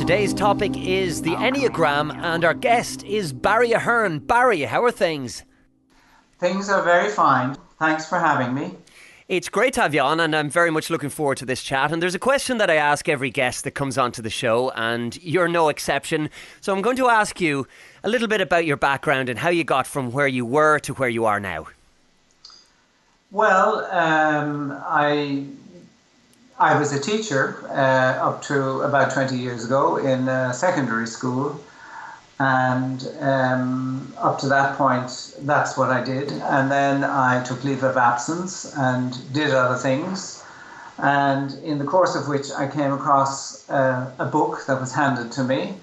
Today's topic is the Enneagram, and our guest is Barry Ahern. Barry, how are things? Things are very fine. Thanks for having me. It's great to have you on, and I'm very much looking forward to this chat. And there's a question that I ask every guest that comes onto the show, and you're no exception. So I'm going to ask you a little bit about your background and how you got from where you were to where you are now. Well, I was a teacher up to about 20 years ago in a secondary school. And up to that point, that's what I did. And then I took leave of absence and did other things. And in the course of which I came across a book that was handed to me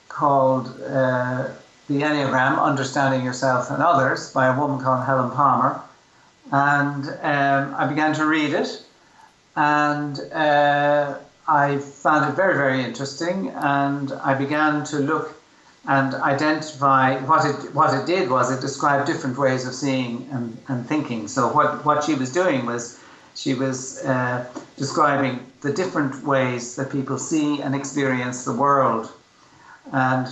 called The Enneagram, Understanding Yourself and Others, by a woman called Helen Palmer. And I began to read it. And I found it very, very interesting. And I began to look and identify what it did was it described different ways of seeing and thinking. So what she was doing was she was describing the different ways that people see and experience the world. And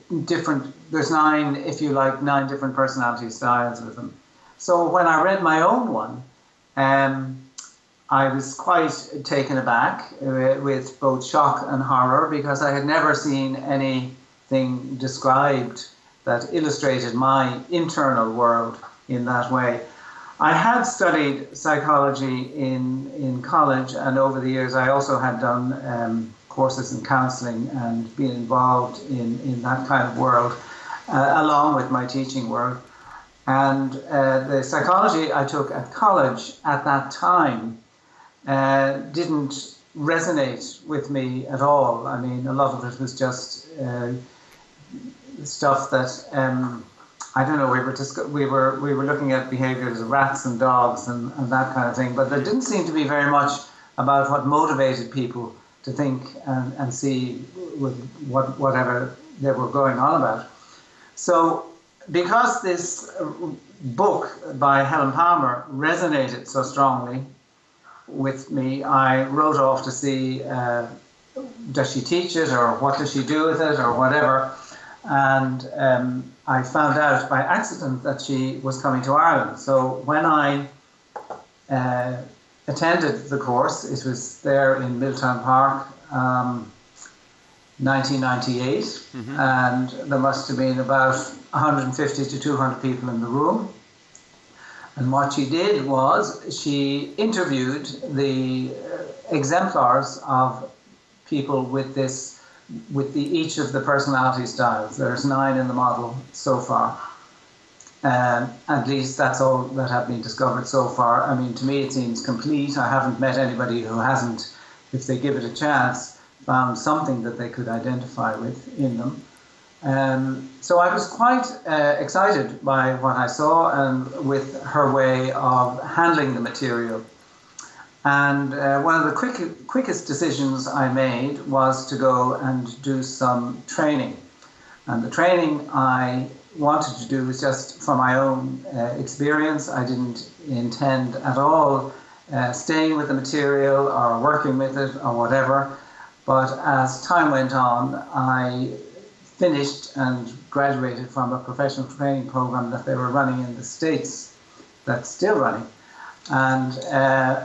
there's nine different personality styles with them. So when I read my own one, I was quite taken aback with both shock and horror, because I had never seen anything described that illustrated my internal world in that way. I had studied psychology in college, and over the years I also had done courses in counselling and been involved in that kind of world along with my teaching work. And the psychology I took at college at that time didn't resonate with me at all. I mean, a lot of it was just stuff that I don't know. We were looking at behaviours of rats and dogs and that kind of thing, but there didn't seem to be very much about what motivated people to think and see with whatever they were going on about. So, because this book by Helen Palmer resonated so strongly with me, I wrote off to see does she teach it, or what does she do with it, or whatever. And I found out by accident that she was coming to Ireland. So when I attended the course, it was there in Milltown Park, 1998, and there must have been about 150 to 200 people in the room. And what she did was she interviewed the exemplars of people with each of the personality styles. There's 9 in the model so far. At least that's all that have been discovered so far. I mean, to me it seems complete. I haven't met anybody who hasn't, if they give it a chance, found something that they could identify with in them. So I was quite excited by what I saw and with her way of handling the material. And one of the quickest decisions I made was to go and do some training. And the training I wanted to do was just for my own experience. I didn't intend at all staying with the material or working with it or whatever. But as time went on, I finished and graduated from a professional training program that they were running in the States, that's still running. And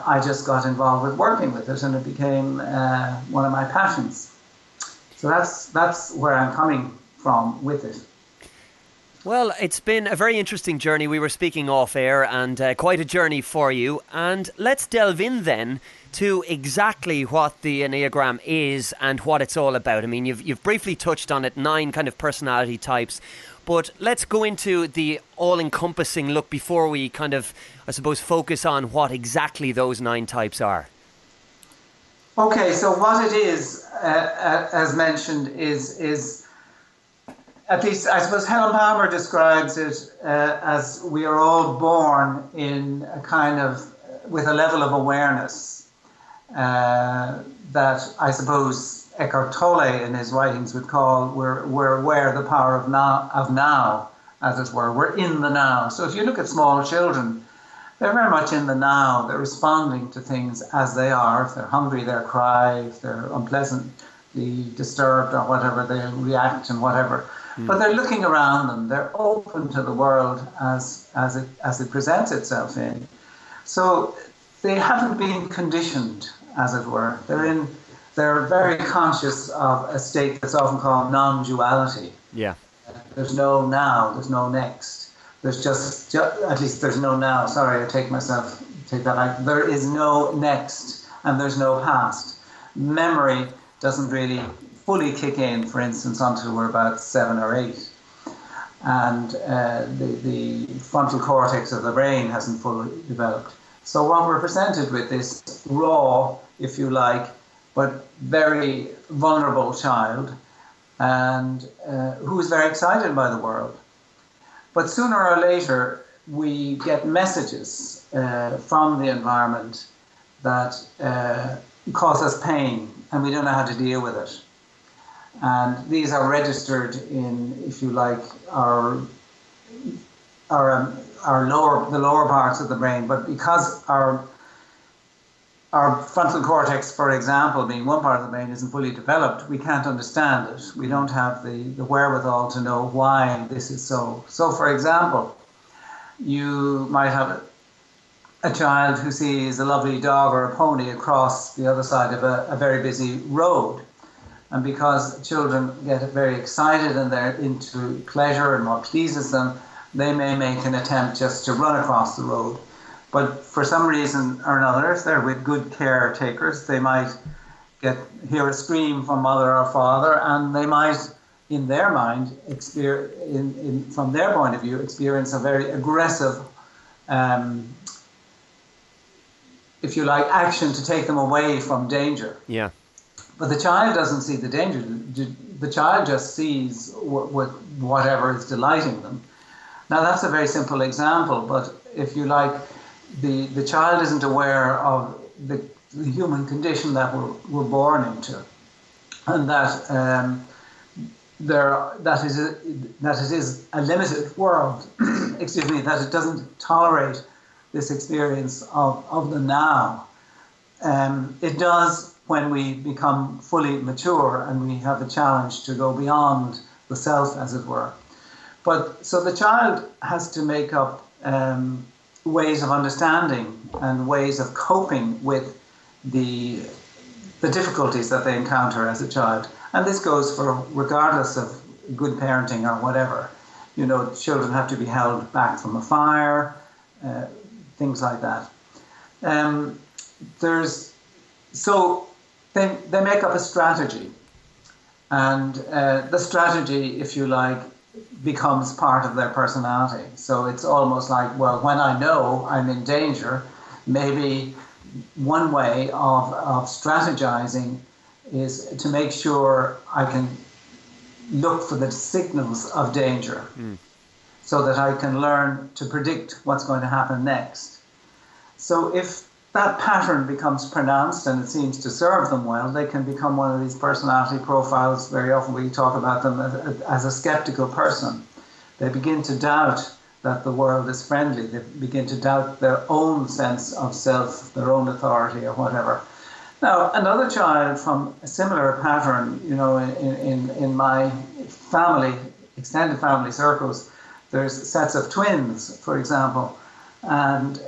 I just got involved with working with it, and it became one of my passions. So that's where I'm coming from with it. Well, it's been a very interesting journey. We were speaking off air, and quite a journey for you. And let's delve in then to exactly what the Enneagram is and what it's all about. I mean, you've briefly touched on it, 9 kind of personality types. But let's go into the all-encompassing look before we kind of, I suppose, focus on what exactly those 9 types are. Okay, so what it is, as mentioned, is at least, I suppose Helen Palmer describes it as we are all born in a kind of, with a level of awareness that I suppose Eckhart Tolle in his writings would call, we're aware of the power of now, as it were. We're in the now. So if you look at small children, they're very much in the now. They're responding to things as they are. If they're hungry, they'll cry. If they're unpleasant, slightly disturbed or whatever, they react and whatever. But they're looking around them. They're open to the world as it presents itself in. So they haven't been conditioned, as it were. They're very conscious of a state that's often called non-duality. Yeah. There's no now, there's no next. There's just at least there's no now. Sorry, I take that back. There is no next and there's no past. Memory doesn't really fully kick in, for instance, until we're about 7 or 8. And the frontal cortex of the brain hasn't fully developed. So what we're presented with is raw, if you like, but very vulnerable child, and who is very excited by the world. But sooner or later, we get messages from the environment that cause us pain, and we don't know how to deal with it. And these are registered in, if you like, the lower parts of the brain. But because our frontal cortex, for example, being one part of the brain, isn't fully developed, we can't understand it. We don't have the wherewithal to know why this is so. So, for example, you might have a child who sees a lovely dog or a pony across the other side of a very busy road. And because children get very excited and they're into pleasure and what pleases them, they may make an attempt just to run across the road. But for some reason or another, if they're with good caretakers, they might hear a scream from mother or father, and they might, in their mind, from their point of view, experience a very aggressive, if you like, action to take them away from danger. Yeah. But the child doesn't see the danger. The child just sees whatever is delighting them. Now, that's a very simple example, but if you like, the child isn't aware of the human condition that we're born into, and that it is a limited world. Excuse me, that it doesn't tolerate this experience of the now. It does when we become fully mature and we have the challenge to go beyond the self, as it were. But so the child has to make up ways of understanding and ways of coping with the difficulties that they encounter as a child. And this goes for regardless of good parenting or whatever. You know, children have to be held back from a fire, things like that. So they make up a strategy. And the strategy, if you like, becomes part of their personality. So it's almost like, well, when I know I'm in danger, maybe one way of strategizing is to make sure I can look for the signals of danger so that I can learn to predict what's going to happen next. So if that pattern becomes pronounced and it seems to serve them well, they can become one of these personality profiles. Very often we talk about them as a skeptical person. They begin to doubt that the world is friendly. They begin to doubt their own sense of self, their own authority or whatever. Now, another child from a similar pattern, you know, in my family, extended family circles, there's sets of twins, for example, and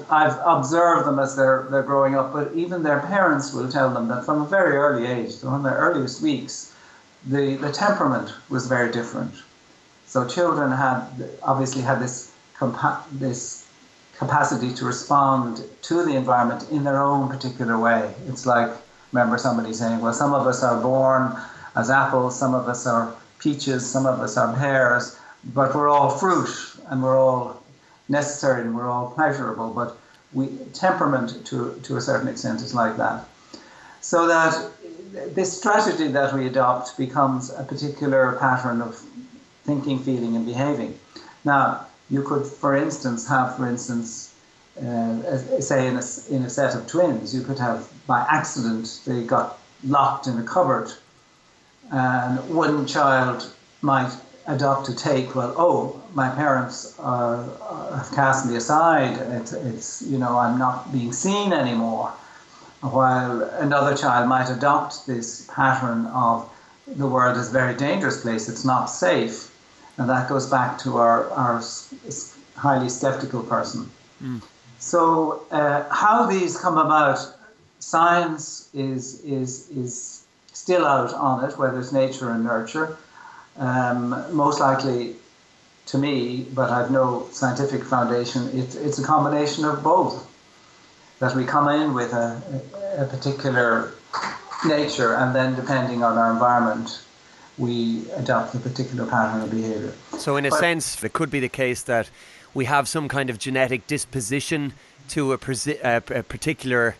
I've observed them as they're growing up, but even their parents will tell them that from a very early age, from their earliest weeks, the temperament was very different. So children obviously had this capacity to respond to the environment in their own particular way. It's like, remember somebody saying, well, some of us are born as apples, some of us are peaches, some of us are pears, but we're all fruit and we're all necessary and we're all pleasurable, but temperament to a certain extent is like that. So that this strategy that we adopt becomes a particular pattern of thinking, feeling and behaving. Now, you could, for instance, say in a set of twins, you could have, by accident, they got locked in a cupboard, and one child might adopt a take, well, oh, my parents have cast me aside, it's you know, I'm not being seen anymore. while another child might adopt this pattern of the world is a very dangerous place, it's not safe. And that goes back to our highly skeptical person. So how these come about, science is still out on it, whether it's nature and nurture. Most likely, to me, but I've no scientific foundation, it's a combination of both. That we come in with a particular nature, and then depending on our environment, we adopt a particular pattern of behavior. So in a sense, it could be the case that we have some kind of genetic disposition to a particular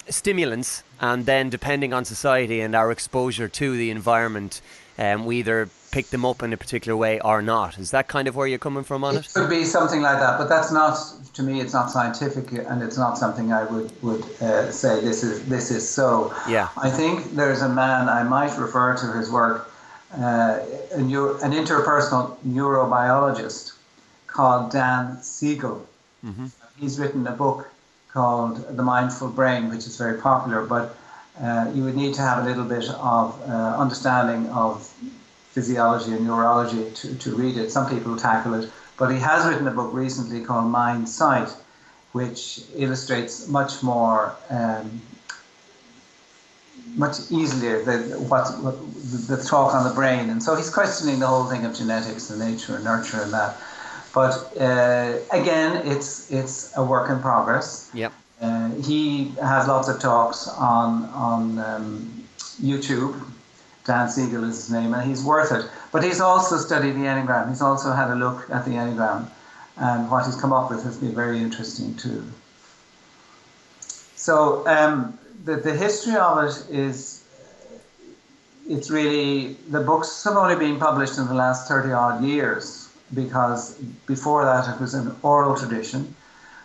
stimulants, and then depending on society and our exposure to the environment, we either pick them up in a particular way or not. Is that kind of where you're coming from on it? It could be something like that, but that's not, to me, it's not scientific, and it's not something I would say this is so. Yeah. I think there's a man, I might refer to his work, an interpersonal neurobiologist called Dan Siegel. Mm-hmm. He's written a book called The Mindful Brain, which is very popular, but you would need to have a little bit of understanding of physiology and neurology to read it. Some people tackle it, but he has written a book recently called Mind Sight, which illustrates much more, much easier the talk on the brain. And so he's questioning the whole thing of genetics and nature and nurture and that. But again, it's a work in progress. Yep. He has lots of talks on YouTube. Dan Siegel is his name, and he's worth it. But he's also studied the Enneagram. He's also had a look at the Enneagram, and what he's come up with has been very interesting too. So the history of it is, it's really, the books have only been published in the last 30 odd years, because before that it was an oral tradition.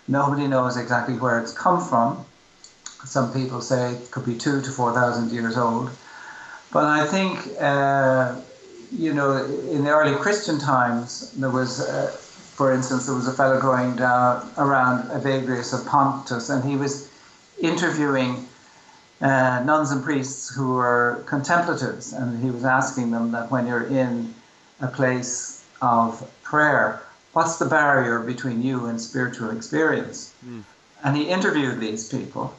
Nobody knows exactly where it's come from. Some people say it could be 2,000 to 4,000 years old. But I think, in the early Christian times, there was, for instance, there was a fellow going down around Evagrius of Pontus, and he was interviewing nuns and priests who were contemplatives, and he was asking them that when you're in a place of prayer, what's the barrier between you and spiritual experience? And he interviewed these people.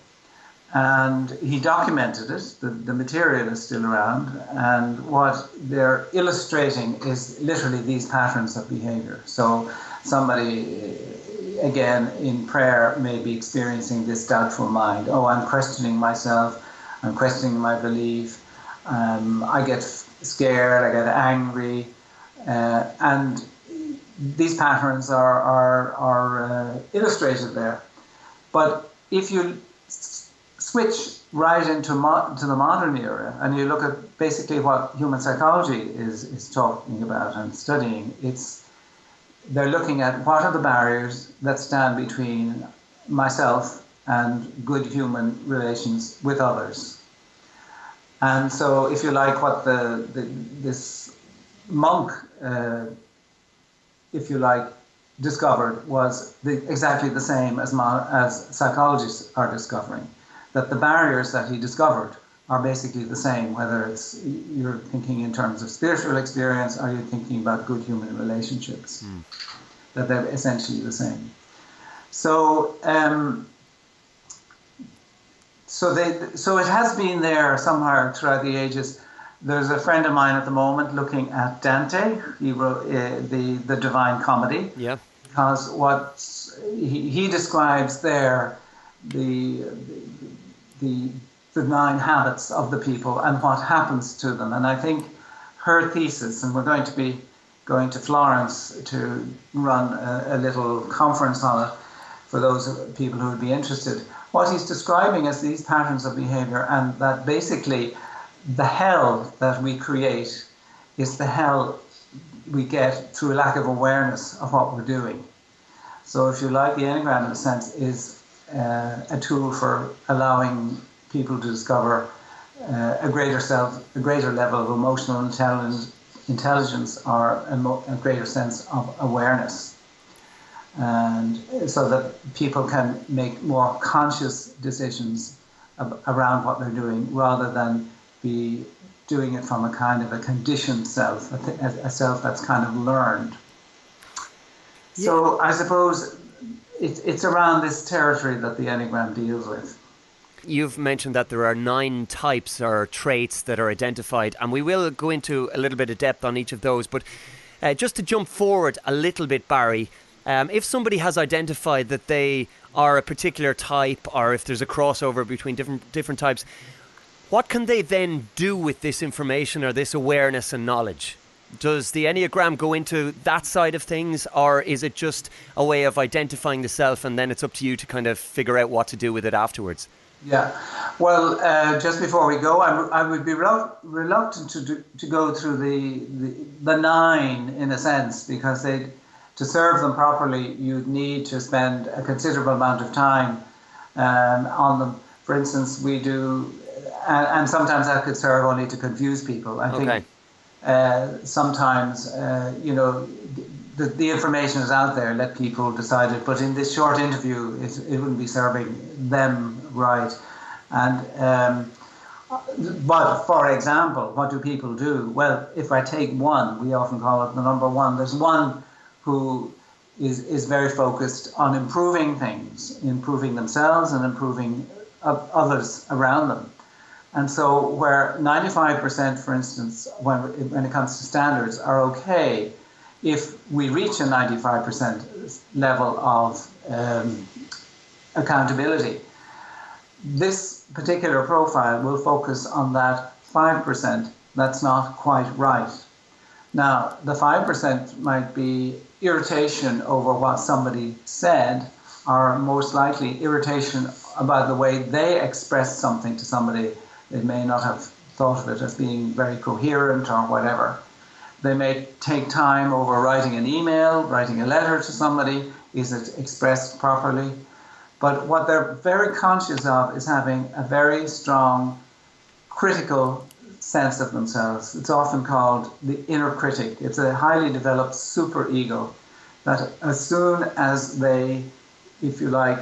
And he documented it. The material is still around, and what they're illustrating is literally these patterns of behavior. So somebody, again, in prayer may be experiencing this doubtful mind. Oh, I'm questioning myself, I'm questioning my belief, I get scared, I get angry, and these patterns are illustrated there. But if you switch right into the modern era, and you look at basically what human psychology is talking about and studying, they're looking at what are the barriers that stand between myself and good human relations with others. And so, if you like, what this monk, if you like, discovered was exactly the same as psychologists are discovering. That the barriers that he discovered are basically the same, whether it's you're thinking in terms of spiritual experience or you're thinking about good human relationships, that they're essentially the same. So, so it has been there somehow throughout the ages. There's a friend of mine at the moment looking at Dante. He wrote the Divine Comedy. Yeah. Because what he describes there, the 9 habits of the people and what happens to them. And I think her thesis, and we're going to be going to Florence to run a little conference on it for those people who would be interested. What he's describing as these patterns of behavior, and that basically the hell that we create is the hell we get through a lack of awareness of what we're doing. So if you like, the Enneagram in a sense is a tool for allowing people to discover a greater self, a greater level of emotional intelligence or a greater sense of awareness. and so that people can make more conscious decisions around what they're doing rather than be doing it from a kind of a conditioned self, a self that's kind of learned. Yeah. So I suppose it's around this territory that the Enneagram deals with. You've mentioned that there are 9 types or traits that are identified, and we will go into a little bit of depth on each of those. But just to jump forward a little bit, Barry, if somebody has identified that they are a particular type, or if there's a crossover between different types, what can they then do with this information or this awareness and knowledge? Does the Enneagram go into that side of things, or is it just a way of identifying the self and then it's up to you to kind of figure out what to do with it afterwards? Yeah, well, just before we go, I would be reluctant to go through the 9 in a sense, because to serve them properly, you'd need to spend a considerable amount of time on them. For instance, we do, and sometimes that could serve only to confuse people. I think sometimes, the information is out there, let people decide it. But in this short interview, it wouldn't be serving them right. And but for example, what do people do? Well, if I take one, we often call it the number 1. There's one who is very focused on improving things, improving themselves and improving others around them. And so where 95%, for instance, when it comes to standards, are okay, if we reach a 95% level of accountability, this particular profile will focus on that 5% that's not quite right. Now, the 5% might be irritation over what somebody said, or most likely irritation about the way they expressed something to somebody. They may not have thought of it as being very coherent or whatever. They may take time over writing an email, writing a letter to somebody. Is it expressed properly? But what they're very conscious of is having a very strong critical sense of themselves. It's often called the inner critic. It's a highly developed superego that as soon as they, if you like,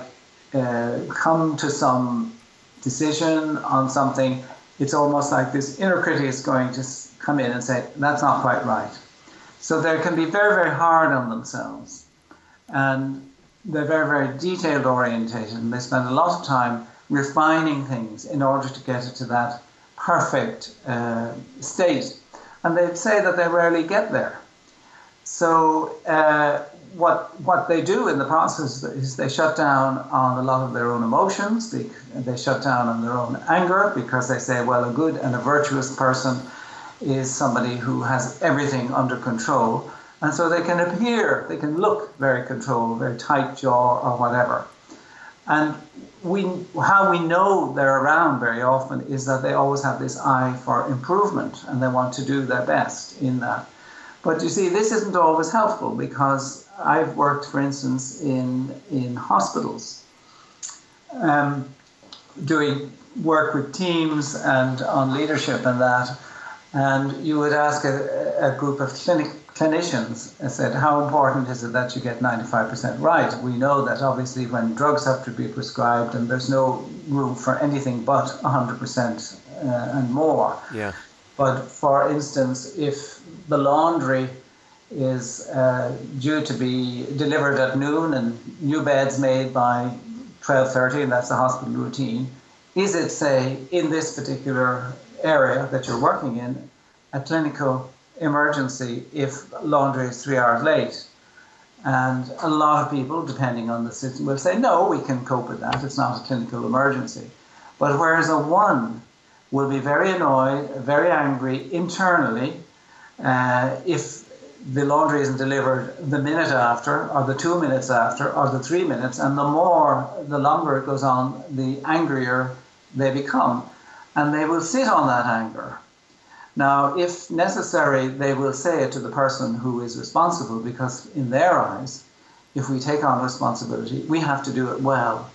come to some decision on something, it's almost like this inner critic is going to come in and say, that's not quite right. So they can be very, very hard on themselves. And they're very, very detailed orientated, and they spend a lot of time refining things in order to get it to that perfect state. And they'd say that they rarely get there. So what they do in the process is they shut down on a lot of their own emotions. They shut down on their own anger, because they say, well, a good and a virtuous person is somebody who has everything under control. And so they can appear, they can look very controlled, very tight jaw or whatever. And how we know they're around very often is that they always have this eye for improvement, and they want to do their best in that. But you see, this isn't always helpful, because I've worked, for instance, in hospitals, doing work with teams and on leadership and that. And you would ask a group of clinicians, I said, how important is it that you get 95% right? We know that obviously when drugs have to be prescribed, and there's no room for anything but 100% and more. Yeah. But for instance, if the laundry is due to be delivered at noon and new beds made by 12:30, and that's the hospital routine, is it, say, in this particular area that you're working in, a clinical emergency if laundry is 3 hours late? And a lot of people, depending on the system, will say, no, we can cope with that. It's not a clinical emergency. But whereas a 1 will be very annoyed, very angry internally if the laundry isn't delivered the minute after, or the 2 minutes after, or the 3 minutes, and the longer it goes on, the angrier they become. And they will sit on that anger. Now, if necessary, they will say it to the person who is responsible, because in their eyes, if we take on responsibility, we have to do it well.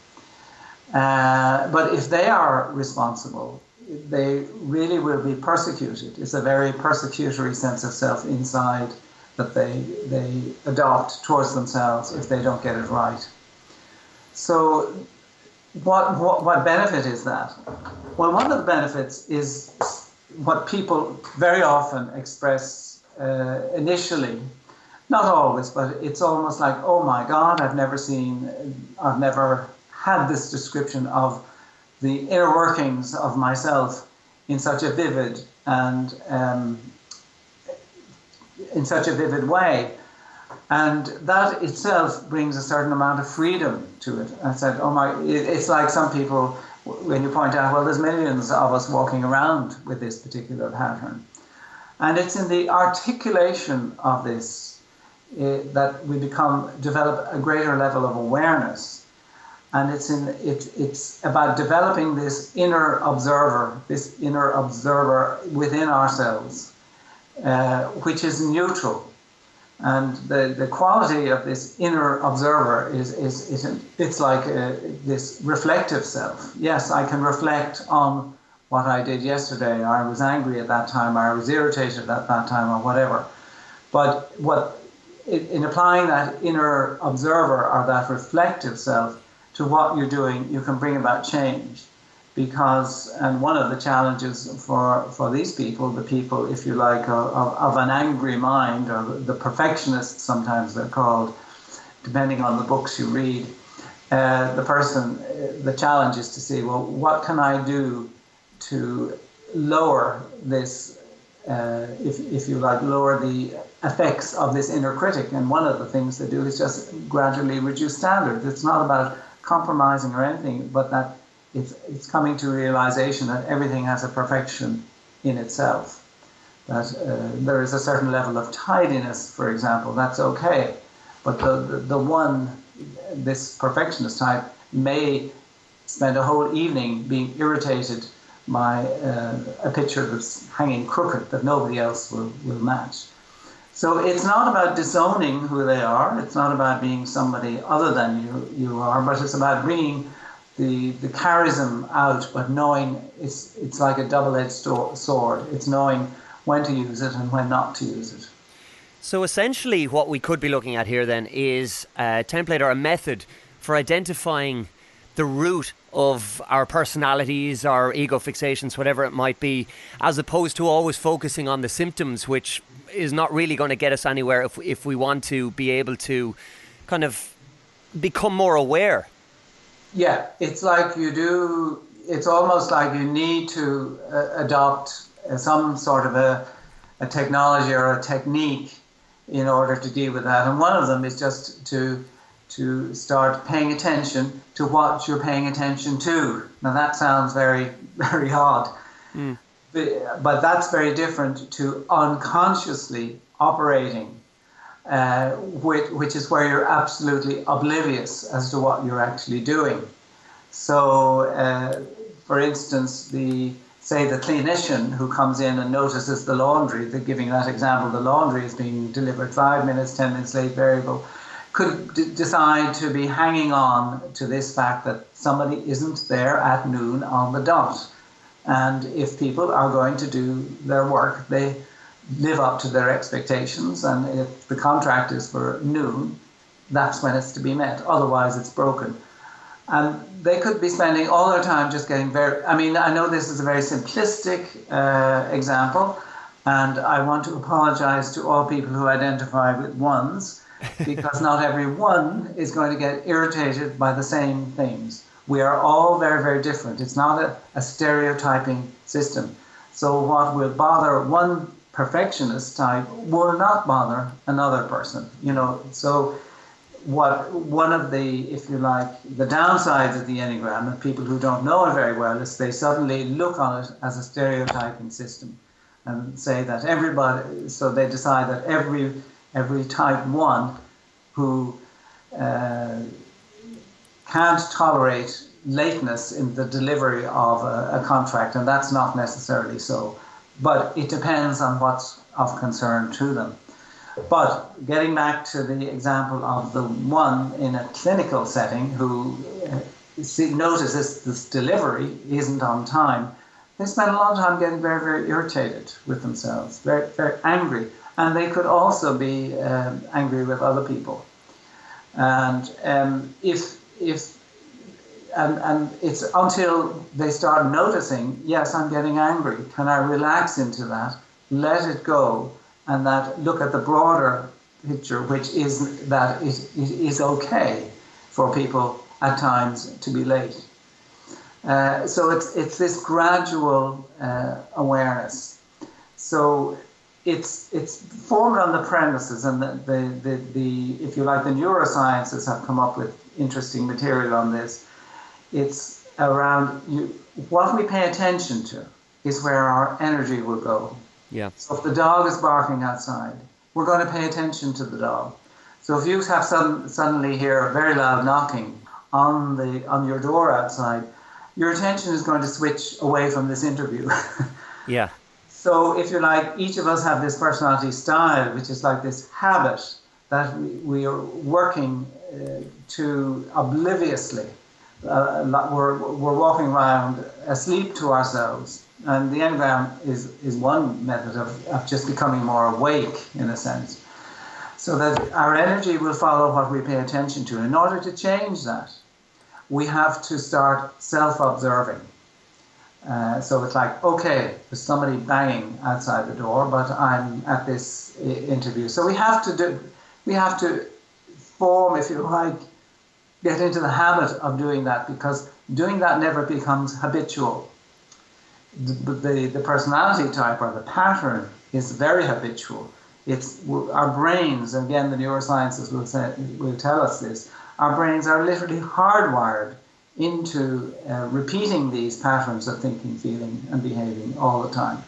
But if they are responsible, they really will be persecuted. It's a very persecutory sense of self inside that they adopt towards themselves if they don't get it right. So what benefit is that? Well, one of the benefits is what people very often express initially, not always, but it's almost like, oh my God, I've never had this description of the inner workings of myself in such a vivid and in such a vivid way. And that itself brings a certain amount of freedom to it. I said, oh my, it's like some people, when you point out, well, there's millions of us walking around with this particular pattern. And it's in the articulation of this that we develop a greater level of awareness. And it's about developing this inner observer within ourselves, which is neutral. And the quality of this inner observer it's like this reflective self. Yes, I can reflect on what I did yesterday. I was angry at that time, or I was irritated at that time, or whatever. But in applying that inner observer or that reflective self to what you're doing, you can bring about change. And one of the challenges for these people, the people, if you like, of an angry mind, or the perfectionists sometimes they're called, depending on the books you read, the challenge is to see, well, what can I do to lower this, if you like, lower the effects of this inner critic? And one of the things they do is just gradually reduce standards. It's not about compromising or anything, but that it's coming to realization that everything has a perfection in itself. That there is a certain level of tidiness, for example, that's okay. But this perfectionist type may spend a whole evening being irritated by a picture that's hanging crooked that nobody else will match. So it's not about disowning who they are. It's not about being somebody other than you are, but it's about bringing the charism out, but knowing it's like a double-edged sword. It's knowing when to use it and when not to use it. So essentially what we could be looking at here then is a template or a method for identifying the root of our personalities, our ego fixations, whatever it might be, as opposed to always focusing on the symptoms, which is not really going to get us anywhere if we want to be able to kind of become more aware. Yeah, it's like it's almost like you need to adopt some sort of a technology or a technique in order to deal with that. And one of them is just to start paying attention to what you're paying attention to. Now that sounds very, very odd, but that's very different to unconsciously operating, which is where you're absolutely oblivious as to what you're actually doing. So, for instance, the clinician who comes in and notices the laundry, giving that example, the laundry is being delivered 5 minutes, 10 minutes late, variable, could decide to be hanging on to this fact that somebody isn't there at noon on the dot. And if people are going to do their work, they live up to their expectations, and if the contract is for noon, that's when it's to be met. Otherwise, it's broken. And they could be spending all their time just getting I know this is a very simplistic example, and I want to apologize to all people who identify with ones, because not every one is going to get irritated by the same things. We are all very, very different. It's not a stereotyping system. So what will bother one perfectionist type will not bother another person, So one of the, if you like, the downsides of the Enneagram, and people who don't know it very well, is they suddenly look on it as a stereotyping system and say that everybody, so they decide that every type 1 who can't tolerate lateness in the delivery of a contract, and that's not necessarily so. But it depends on what's of concern to them. But getting back to the example of the one in a clinical setting who notices this delivery isn't on time, they spend a lot of time getting very, very irritated with themselves, very, very angry. And they could also be angry with other people. And if it's until they start noticing, yes, I'm getting angry. Can I relax into that, let it go, and that look at the broader picture, which is that it is okay for people at times to be late. So it's this gradual awareness. So it's formed on the premises, and the if you like, the neurosciences have come up with interesting material on this. It's around what we pay attention to is where our energy will go. Yeah. So if the dog is barking outside, we're going to pay attention to the dog. So if you have suddenly hear a very loud knocking on your door outside, your attention is going to switch away from this interview. Yeah. So if you like, each of us have this personality style, which is like this habit that we are working to obliviously. We're walking around asleep to ourselves. And the Enneagram is one method of just becoming more awake, in a sense. So that our energy will follow what we pay attention to. In order to change that, we have to start self-observing. So it's like, okay, there's somebody banging outside the door, but I'm at this interview. So we have to form, if you like, get into the habit of doing that, because doing that never becomes habitual. The personality type or the pattern is very habitual. It's our brains, and again the neurosciences will tell us this, our brains are literally hardwired into repeating these patterns of thinking, feeling and behaving all the time.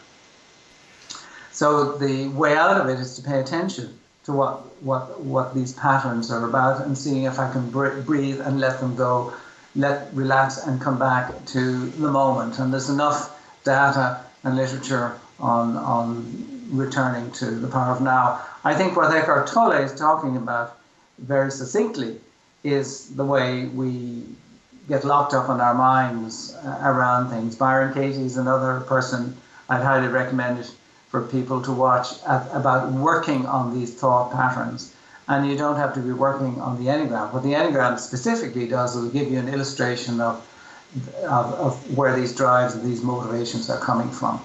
So the way out of it is to pay attention to what these patterns are about, and seeing if I can breathe and let them go, relax and come back to the moment. And there's enough data and literature on returning to the power of now. I think what Eckhart Tolle is talking about very succinctly is the way we get locked up in our minds around things. Byron Katie is another person I'd highly recommend it for people to watch about working on these thought patterns. And you don't have to be working on the Enneagram. What the Enneagram specifically does is give you an illustration of where these drives and these motivations are coming from.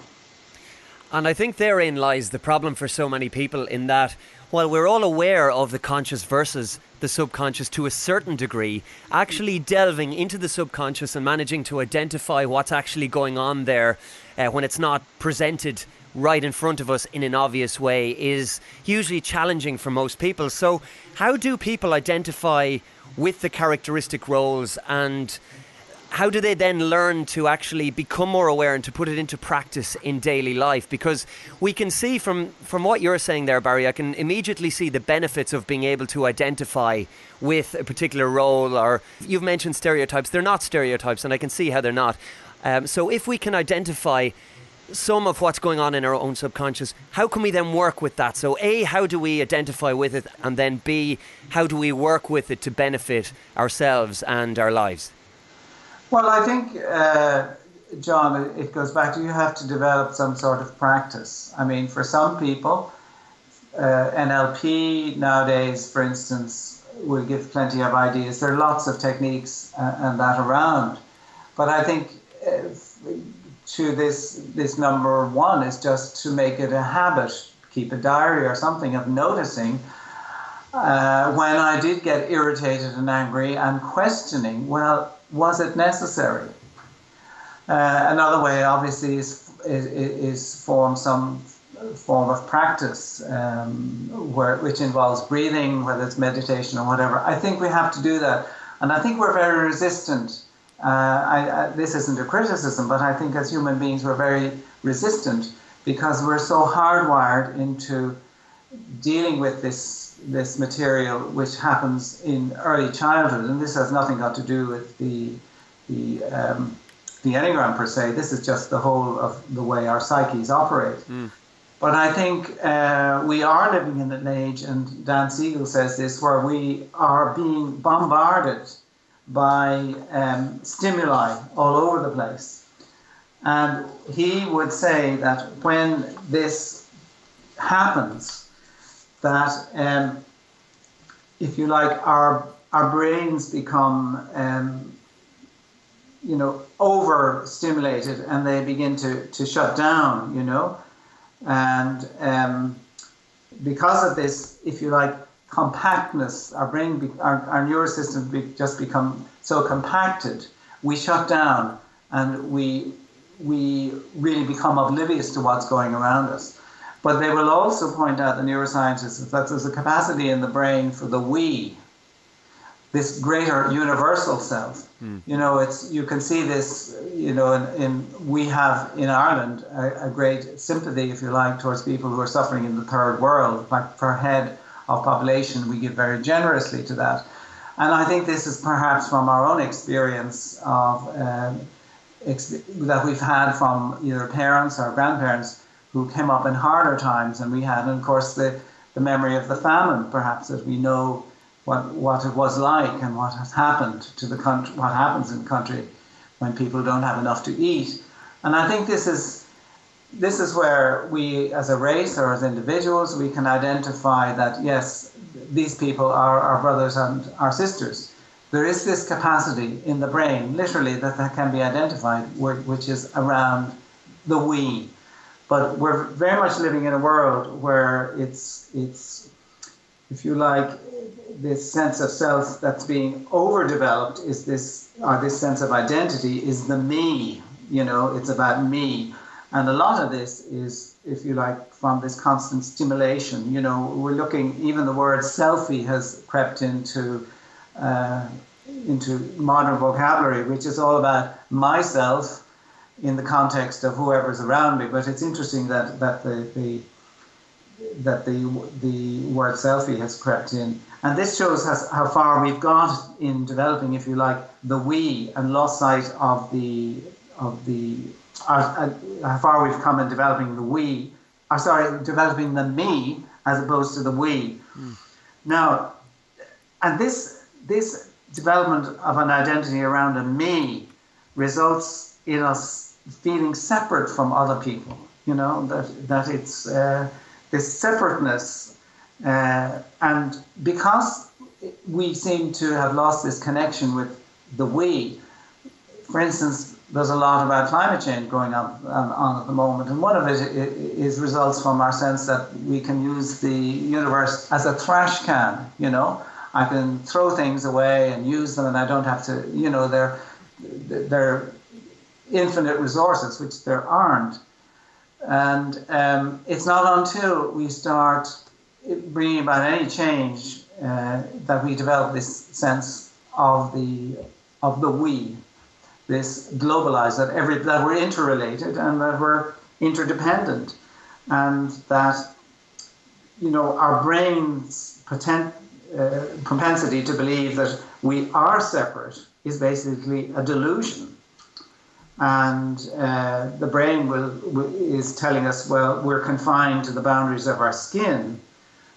And I think therein lies the problem for so many people, in that while we're all aware of the conscious versus the subconscious to a certain degree, actually delving into the subconscious and managing to identify what's actually going on there when it's not presented right in front of us in an obvious way is hugely challenging for most people. So how do people identify with the characteristic roles, and how do they then learn to actually become more aware and to put it into practice in daily life? Because we can see from what you're saying there, Barry, I can immediately see the benefits of being able to identify with a particular role. Or you've mentioned stereotypes. They're not stereotypes, and I can see how they're not. So if we can identify some of what's going on in our own subconscious, how can we then work with that? So A, how do we identify with it? And then B, how do we work with it to benefit ourselves and our lives? Well, I think, John, it goes back to you have to develop some sort of practice. I mean, for some people, NLP nowadays, for instance, will give plenty of ideas. There are lots of techniques and that around. But I think to this number one is just to make it a habit, keep a diary or something of noticing when I did get irritated and angry and questioning, well, was it necessary? Another way, obviously, is form some form of practice which involves breathing, whether it's meditation or whatever. I think we have to do that. And I think we're very resistant. This isn't a criticism, but I think as human beings we're very resistant because we're so hardwired into dealing with this material which happens in early childhood, and this has nothing got to do with the Enneagram per se. This is just the whole of the way our psyches operate. But I think we are living in an age, and Dan Siegel says this, where we are being bombarded by stimuli all over the place. And he would say that when this happens, that, if you like, our brains become, overstimulated, and they begin to shut down, and because of this, if you like, compactness, our neurosystems just become so compacted, we shut down, and we really become oblivious to what's going around us. But they will also point out, the neuroscientists, that there's a capacity in the brain for the we, this greater universal self. You can see this, we have in Ireland a great sympathy, if you like, towards people who are suffering in the third world. Like, per head of population, we give very generously to that. And I think this is perhaps from our own experience of that we've had from either parents or grandparents who came up in harder times than we had. And of course, the memory of the famine, perhaps, that we know what it was like and what has happened to the country, what happens in the country when people don't have enough to eat. And I think this is where we, as a race or as individuals, we can identify that, yes, these people are our brothers and our sisters. There is this capacity in the brain, literally, that can be identified, which is around the we. But we're very much living in a world where it's if you like, this sense of self that's being overdeveloped is this sense of identity is the me. It's about me. And a lot of this is, if you like, from this constant stimulation. We're looking, even the word selfie has crept into modern vocabulary, which is all about myself in the context of whoever's around me. But it's interesting that the word selfie has crept in. And this shows us how far we've got in developing, if you like, the we, and lost sight of how far we've come in developing the we, developing the me as opposed to the we. Now, and this development of an identity around a me results in us feeling separate from other people. That it's this separateness, and because we seem to have lost this connection with the we. For instance, there's a lot about climate change going on at the moment, and one of it is results from our sense that we can use the universe as a trash can. I can throw things away and use them, and I don't have to. They're infinite resources, which there aren't. And it's not until we start bringing about any change that we develop this sense of the we, this globalized, that we're interrelated and that we're interdependent, and that our brain's propensity to believe that we are separate is basically a delusion. And the brain is telling us, well, we're confined to the boundaries of our skin.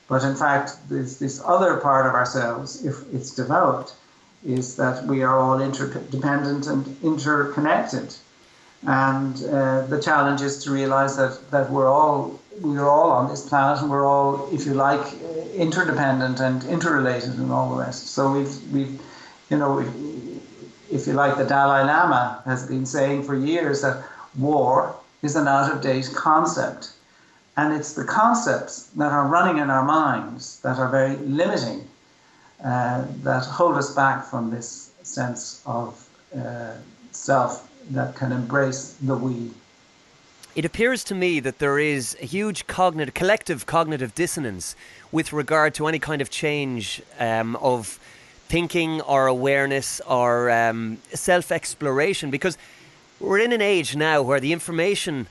But in fact, this other part of ourselves, if it's developed, is that we are all interdependent and interconnected. And the challenge is to realize that we're all on this planet, and we're all, if you like, interdependent and interrelated and all the rest. So we've if you like, the Dalai Lama has been saying for years that war is an out-of-date concept. And it's the concepts that are running in our minds that are very limiting, that hold us back from this sense of self that can embrace the we. It appears to me that there is a huge collective cognitive dissonance with regard to any kind of change of thinking or awareness or self-exploration, because we're in an age now where the information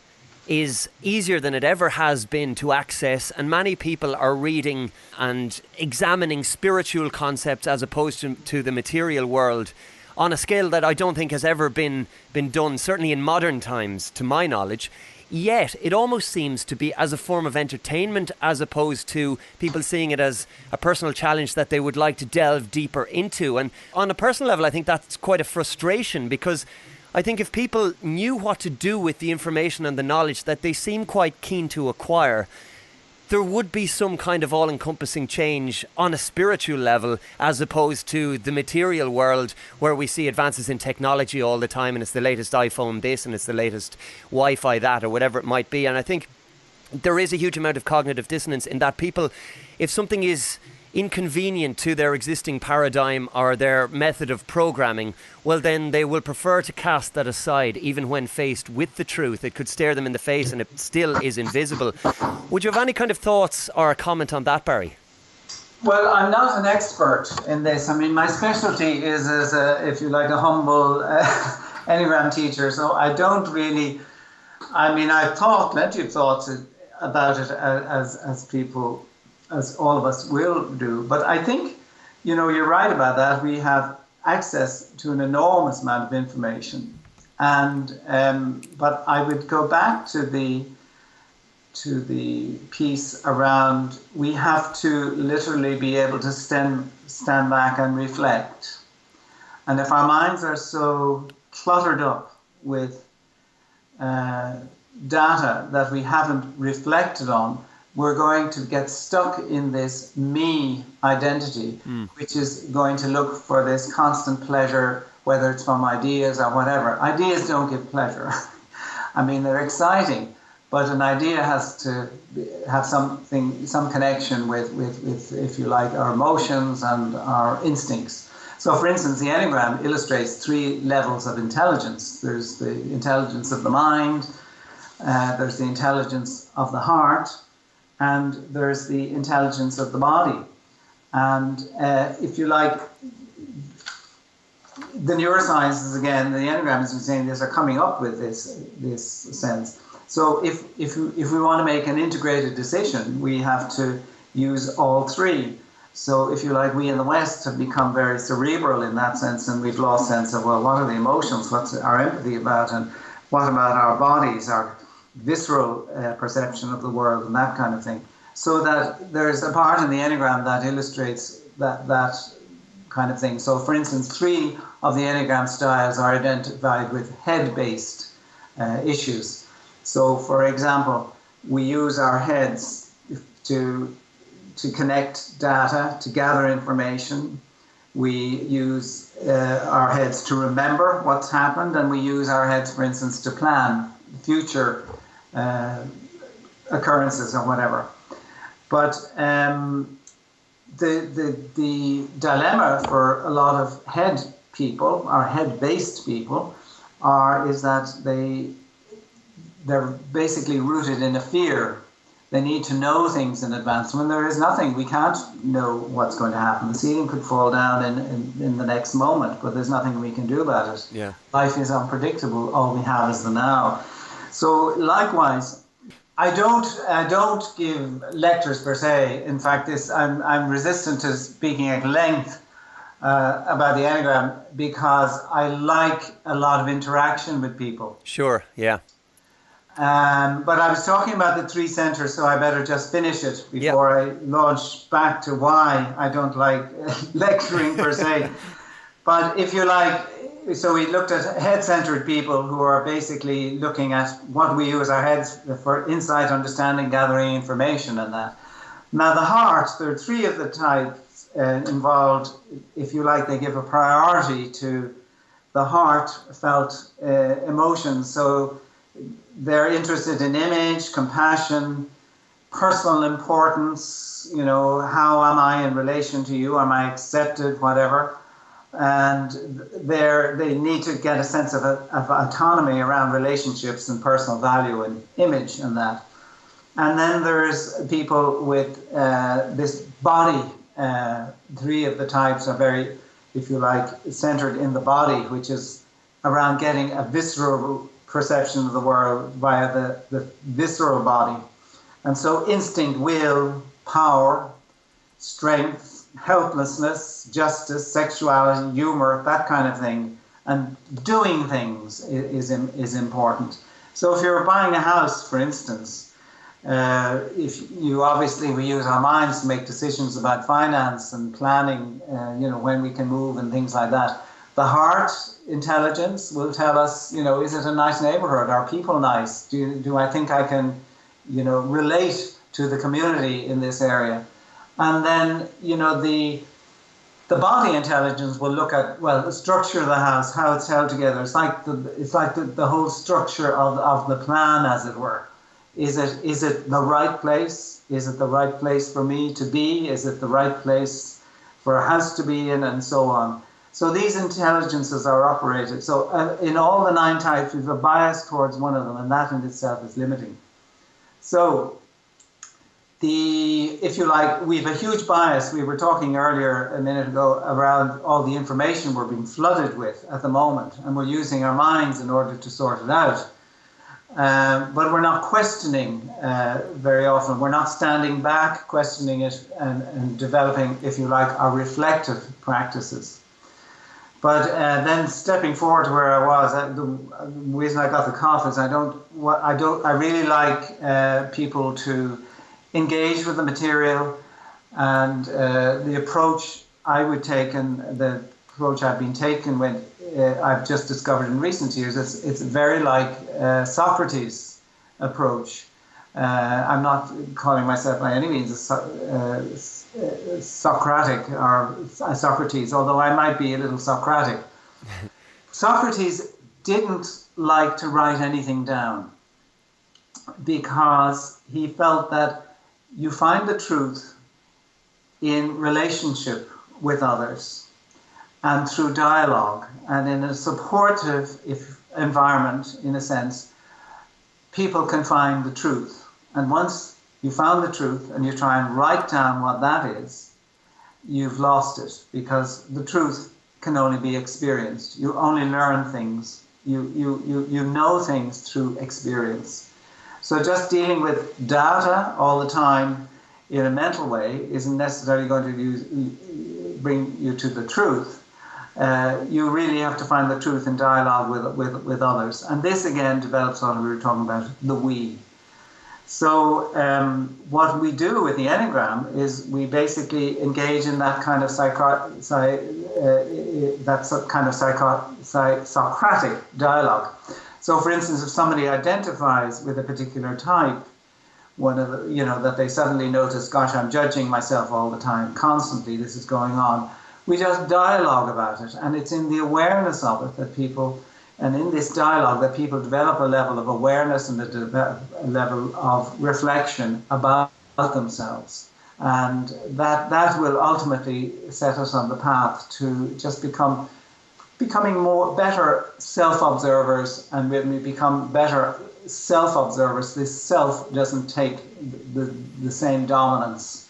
is easier than it ever has been to access, and many people are reading and examining spiritual concepts as opposed to the material world on a scale that I don't think has ever been done, certainly in modern times, to my knowledge. Yet it almost seems to be as a form of entertainment as opposed to people seeing it as a personal challenge that they would like to delve deeper into. And on a personal level, I think that's quite a frustration, because I think if people knew what to do with the information and the knowledge that they seem quite keen to acquire, there would be some kind of all-encompassing change on a spiritual level, as opposed to the material world where we see advances in technology all the time, and it's the latest iPhone this and it's the latest Wi-Fi that, or whatever it might be. And I think there is a huge amount of cognitive dissonance in that people, if something is inconvenient to their existing paradigm or their method of programming, well, then they will prefer to cast that aside, even when faced with the truth. It could stare them in the face and it still is invisible. Would you have any kind of thoughts or a comment on that, Barry? Well, I'm not an expert in this. I mean, my specialty is as a, if you like, a humble Enneagram teacher, so I don't really, I mean, I've thought plenty of thoughts about it as people, as all of us will do. But I think, you know, you're right about that. We have access to an enormous amount of information. And but I would go back to the piece around, we have to literally be able to stand back and reflect. And if our minds are so cluttered up with data that we haven't reflected on, we're going to get stuck in this me identity, which is going to look for this constant pleasure, whether it's from ideas or whatever. Ideas don't give pleasure. I mean, they're exciting, but an idea has to have some connection with, if you like, our emotions and our instincts. So, for instance, the Enneagram illustrates 3 levels of intelligence. There's the intelligence of the mind, there's the intelligence of the heart, and there's the intelligence of the body. And if you like, the neurosciences, again, the Enneagram, as we're saying this, are coming up with this sense. So if we want to make an integrated decision, we have to use all 3. So if you like, we in the West have become very cerebral in that sense, and we've lost sense of, well, what are the emotions, what's our empathy about, and what about our bodies, our visceral perception of the world and that kind of thing. So that there's a part in the Enneagram that illustrates that kind of thing. So for instance, 3 of the Enneagram styles are identified with head-based issues. So for example, we use our heads to connect data, to gather information. We use our heads to remember what's happened, and we use our heads, for instance, to plan future occurrences or whatever. But the dilemma for a lot of head people, or head-based people, is that they're basically rooted in a fear. They need to know things in advance. When there is nothing, we can't know what's going to happen. The ceiling could fall down in the next moment, but there's nothing we can do about it. Yeah. Life is unpredictable. All we have is the now. So likewise, I don't give lectures per se. In fact, I'm resistant to speaking at length about the Enneagram because I like a lot of interaction with people. Sure, yeah. But I was talking about the 3 centers, so I better just finish it before I launch back to why I don't like lecturing per se. But if you like, so we looked at head-centered people who are basically looking at what we use our heads for: insight, understanding, gathering information, and that. Now the heart, there are 3 of the types involved. If you like, they give a priority to the heart-felt emotions. So they're interested in image, compassion, personal importance, you know, how am I in relation to you? Am I accepted, whatever? And they need to get a sense of autonomy around relationships and personal value and image and that. And then there's people with this body. 3 of the types are very, if you like, centered in the body, which is around getting a visceral perception of the world via the visceral body. And so instinct, will, power, strength, helplessness, justice, sexuality, humor, that kind of thing, and doing things is important. So if you're buying a house, for instance, we use our minds to make decisions about finance and planning, when we can move and things like that. The heart intelligence will tell us, is it a nice neighborhood? Are people nice? Do I think I can, relate to the community in this area. And then, the body intelligence will look at, well, the structure of the house, how it's held together. It's like the whole structure of the plan, as it were. Is it the right place? Is it the right place for me to be? Is it the right place for a house to be in, and so on? So these intelligences are operated. So in all the 9 types, we have a bias towards one of them, and that in itself is limiting. So if you like, we have a huge bias. We were talking earlier a minute ago around all the information we're being flooded with at the moment, and we're using our minds in order to sort it out. But we're not questioning very often. We're not standing back, questioning it, and developing, if you like, our reflective practices. But then stepping forward to where I was, the reason I got the cough is I really like people to engage with the material, and the approach I would take, and the approach I've been taking with I've just discovered in recent years, it's very like Socrates' approach. I'm not calling myself by any means a Socratic or a Socrates, although I might be a little Socratic. Socrates didn't like to write anything down because he felt that you find the truth in relationship with others and through dialogue, and in a supportive environment, in a sense, people can find the truth. And once you found the truth and you try and write down what that is, you've lost it, because the truth can only be experienced. You only learn things. You know things through experience. So just dealing with data all the time in a mental way isn't necessarily going to bring you to the truth. You really have to find the truth in dialogue with others. And this again develops on, we were talking about the we. So what we do with the Enneagram is we basically engage in that kind of Socratic dialogue. So for instance, if somebody identifies with a particular type, one of the, that they suddenly notice, gosh, I'm judging myself all the time, constantly, this is going on. We just dialogue about it, and it's in the awareness of it that people, and in this dialogue, that people develop a level of awareness and a level of reflection about themselves. And that will ultimately set us on the path to just becoming better self-observers. And when we become better self-observers, this self doesn't take the same dominance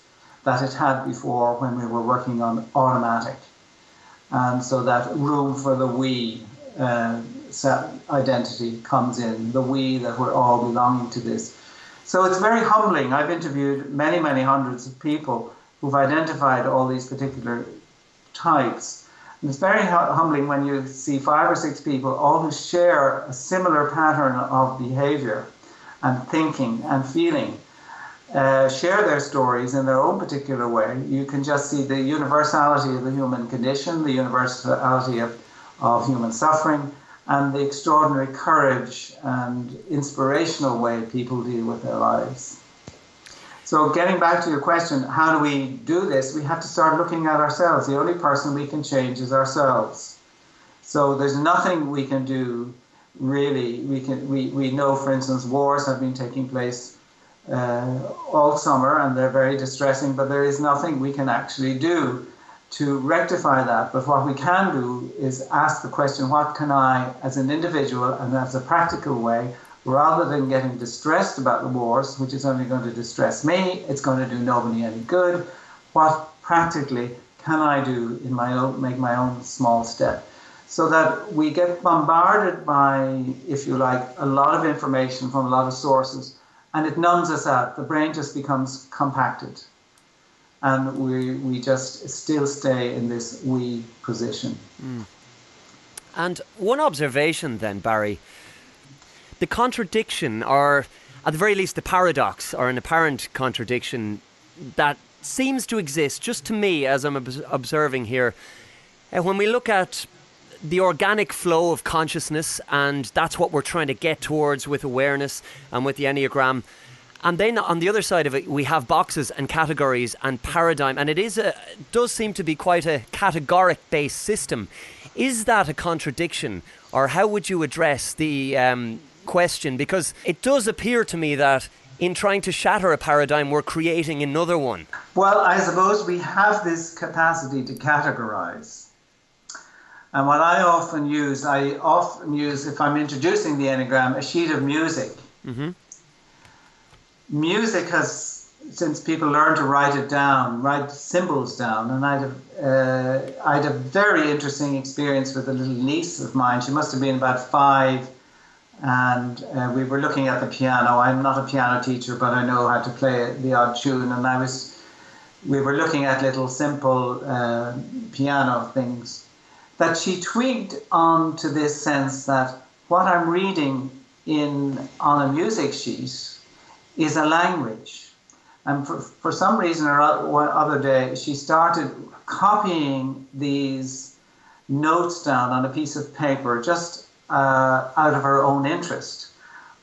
that it had before when we were working on automatic. And so that room for the we identity comes in, the we, that we're all belonging to this. So it's very humbling. I've interviewed many, many hundreds of people who've identified all these particular types. And it's very humbling when you see 5 or 6 people, all who share a similar pattern of behavior and thinking and feeling, share their stories in their own particular way. You can just see the universality of the human condition, the universality of human suffering, and the extraordinary courage and inspirational way people deal with their lives. So getting back to your question, how do we do this? We have to start looking at ourselves. The only person we can change is ourselves. So there's nothing we can do, really. We know, for instance, wars have been taking place all summer, and they're very distressing, but there is nothing we can actually do to rectify that. But what we can do is ask the question, what can I, as an individual and as a practical way, rather than getting distressed about the wars, which is only going to distress me, it's going to do nobody any good, what practically can I do in make my own small step? So that we get bombarded by, if you like, a lot of information from a lot of sources, and it numbs us out. The brain just becomes compacted. And we just still stay in this we position. Mm. And one observation then, Barry, the contradiction, or at the very least the paradox, or an apparent contradiction that seems to exist, just to me as I'm observing here, when we look at the organic flow of consciousness, and that's what we're trying to get towards with awareness and with the Enneagram, And then on the other side of it, we have boxes and categories and paradigm, and it does seem to be quite a categoric-based system. Is that a contradiction, or how would you address the question? Because it does appear to me that in trying to shatter a paradigm, we're creating another one. Well, I suppose we have this capacity to categorize. And what I often use, if I'm introducing the Enneagram, a sheet of music. Mm-hmm. Music has, since people learn to write symbols down, and I had a very interesting experience with a little niece of mine. She must have been about 5, and we were looking at the piano. I'm not a piano teacher, but I know how to play the odd tune, and we were looking at little simple piano things, that she twigged on to this sense that what I'm reading on a music sheet is a language. And for some reason or other day, she started copying these notes down on a piece of paper just out of her own interest.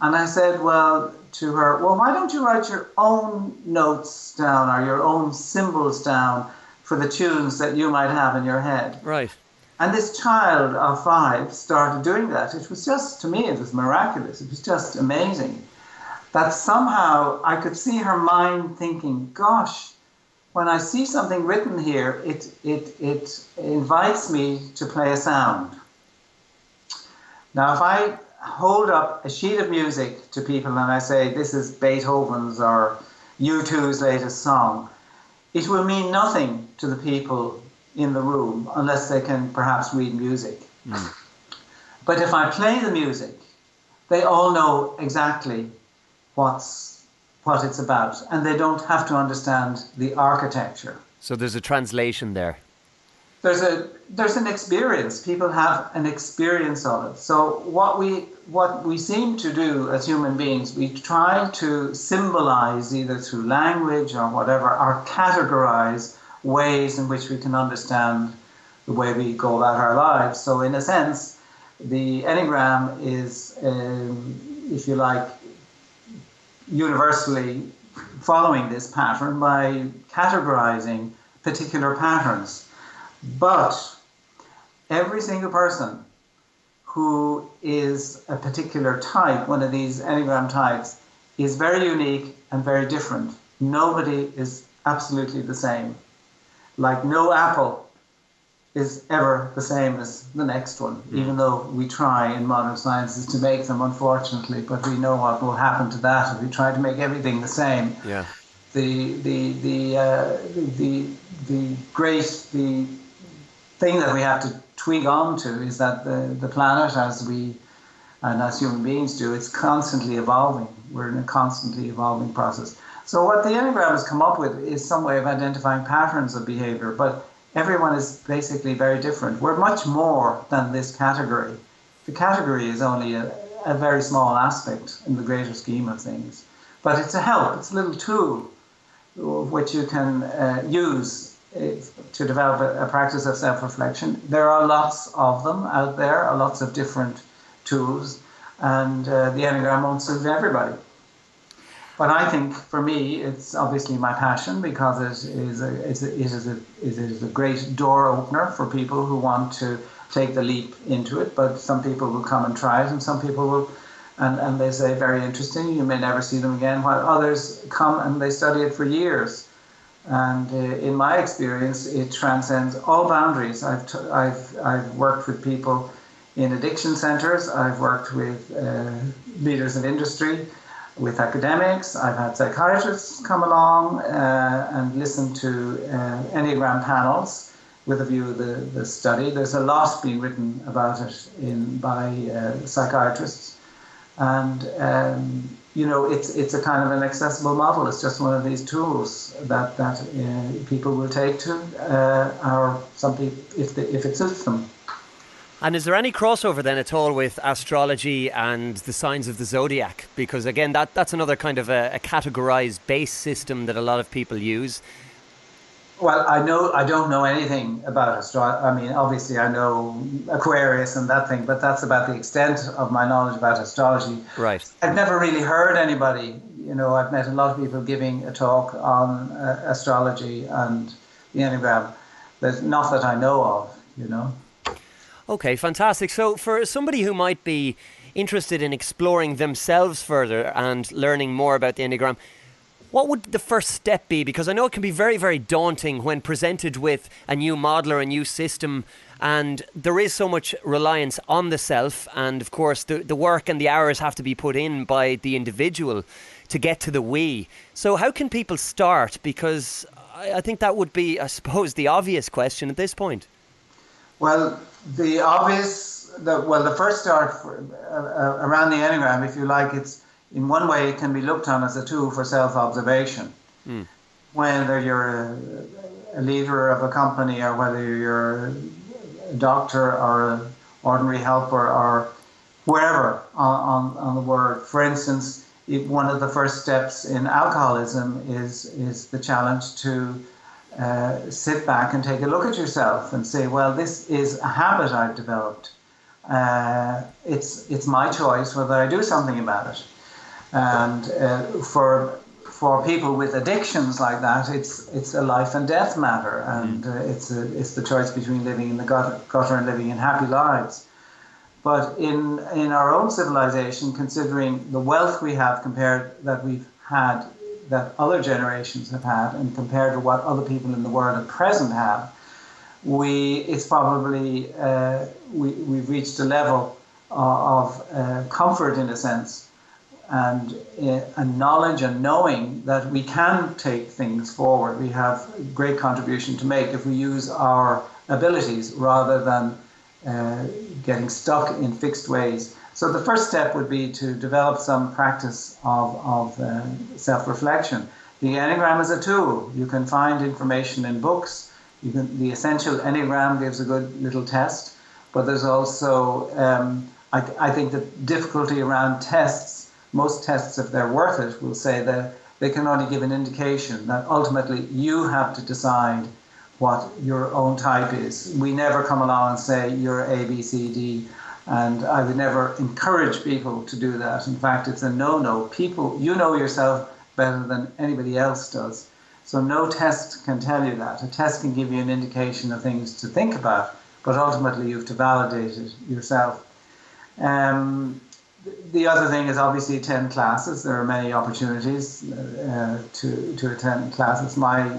And I said, to her, why don't you write your own notes down or your own symbols down for the tunes that you might have in your head? Right. And this child of 5 started doing that. It was just, to me, it was miraculous. It was just amazing. That somehow I could see her mind thinking, gosh, when I see something written here, it invites me to play a sound. Now, if I hold up a sheet of music to people and I say, this is Beethoven's or U2's latest song, it will mean nothing to the people in the room unless they can perhaps read music. Mm. But if I play the music, they all know exactly what it's about, and they don't have to understand the architecture. So there's a translation there. There's an experience. People have an experience of it. So what we seem to do as human beings, we try to symbolize either through language or whatever, or categorize ways in which we can understand the way we go about our lives. So in a sense, the Enneagram is, if you like, universally following this pattern by categorizing particular patterns. But every single person who is a particular type, one of these Enneagram types, is very unique and very different. Nobody is absolutely the same. Like no apple is ever the same as the next one, even though we try in modern sciences to make them, unfortunately, but we know what will happen to that if we try to make everything the same. Yeah. The thing that we have to twig on to is that the planet, as human beings do, it's constantly evolving. We're in a constantly evolving process. So what the Enneagram has come up with is some way of identifying patterns of behavior, but everyone is basically very different. We're much more than this category. The category is only a very small aspect in the greater scheme of things. But it's a help, it's a little tool which you can use to develop a practice of self-reflection. There are lots of them out there, lots of different tools, and the Enneagram won't suit everybody. But I think, for me, it's obviously my passion because it is a great door opener for people who want to take the leap into it. But some people will come and try it, and some people will, and they say, very interesting, you may never see them again, while others come and they study it for years. And in my experience, it transcends all boundaries. I've worked with people in addiction centers. I've worked with leaders of industry, with academics. I've had psychiatrists come along and listen to Enneagram panels with a view of the study. There's a lot being written about it by psychiatrists. And, it's a kind of an accessible model. It's just one of these tools that people will take to, or some people, if it suits them. And is there any crossover then at all with astrology and the signs of the zodiac? Because again, that's another kind of a categorized base system that a lot of people use. Well, I don't know anything about astrology. I mean, obviously I know Aquarius and that thing, but that's about the extent of my knowledge about astrology. Right. I've never really heard anybody I've met a lot of people giving a talk on astrology and the Enneagram. There's not that I know of. Okay, fantastic. So for somebody who might be interested in exploring themselves further and learning more about the Enneagram, what would the first step be? Because I know it can be very, very daunting when presented with a new model or a new system, and there is so much reliance on the self, and of course the work and the hours have to be put in by the individual to get to the we. So how can people start? Because I think that would be, I suppose, the obvious question at this point. Well, the first start around the Enneagram, if you like, it's in one way it can be looked on as a tool for self-observation. Whether you're a leader of a company, or whether you're a doctor or an ordinary helper or wherever on the world. For instance, one of the first steps in alcoholism is the challenge to sit back and take a look at yourself and say, well, this is a habit I've developed. It's my choice whether I do something about it. And for people with addictions like that, it's a life and death matter, and it's the choice between living in the gutter and living in happy lives. But in our own civilization, considering the wealth we have that we've had, that other generations have had, and compared to what other people in the world at present have, it's probably we've reached a level of comfort, in a sense, and knowledge and knowing that we can take things forward. We have a great contribution to make if we use our abilities rather than getting stuck in fixed ways. So the first step would be to develop some practice of self-reflection. The Enneagram is a tool. You can find information in books. The Essential Enneagram gives a good little test, but there's also, I think, the difficulty around tests. Most tests, if they're worth it, will say that they can only give an indication, that ultimately you have to decide what your own type is. We never come along and say you're A, B, C, D, and I would never encourage people to do that. In fact, it's a no-no. People, you know yourself better than anybody else does. So no test can tell you that. A test can give you an indication of things to think about, but ultimately you have to validate it yourself. The other thing is obviously attend classes. There are many opportunities to attend classes. My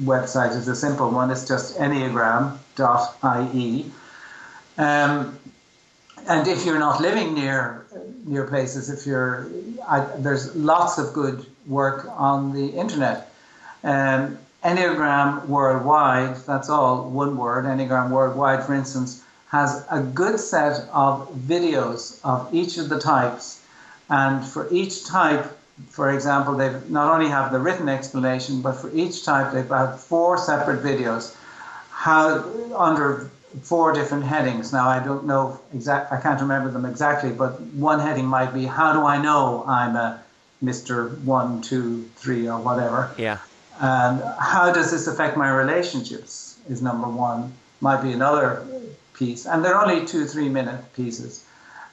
website is a simple one. It's just enneagram.ie. And if you're not living near places, there's lots of good work on the internet. Enneagram Worldwide, that's all one word, Enneagram Worldwide, for instance, has a good set of videos of each of the types. And for each type, for example, they not only have the written explanation, but for each type they've got 4 separate videos under 4 different headings. Now, I don't know I can't remember them exactly, but one heading might be, how do I know I'm a Mr. 1, 2, 3 or whatever? Yeah. And how does this affect my relationships is number 1. Might be another piece, and they're only 2-3 minute pieces.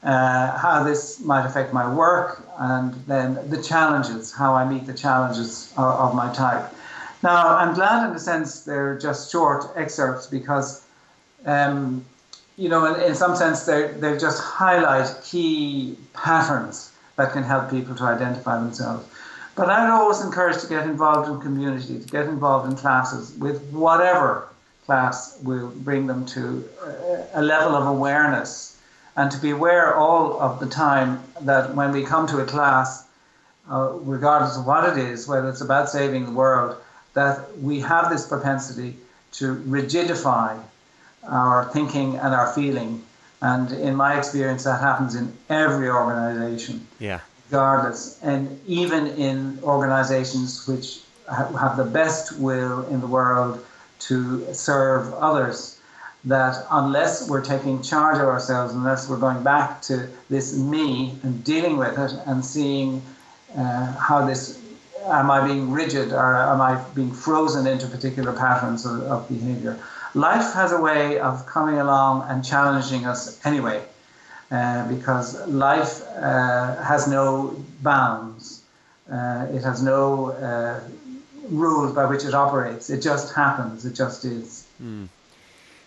How this might affect my work, and then the challenges, how I meet the challenges of my type. Now, I'm glad in a sense they're just short excerpts because, in some sense they just highlight key patterns that can help people to identify themselves. But I'd always encourage to get involved in community, to get involved in classes with whatever class will bring them to a level of awareness, and to be aware all of the time that when we come to a class, regardless of what it is, whether it's about saving the world, that we have this propensity to rigidify our thinking and our feeling. And in my experience, that happens in every organization, regardless. And even in organizations which have the best will in the world to serve others, that unless we're taking charge of ourselves, unless we're going back to this me and dealing with it and seeing how this, am I being rigid or am I being frozen into particular patterns of behavior? Life has a way of coming along and challenging us anyway, because life has no bounds. It has no rules by which it operates. It just happens. It just is.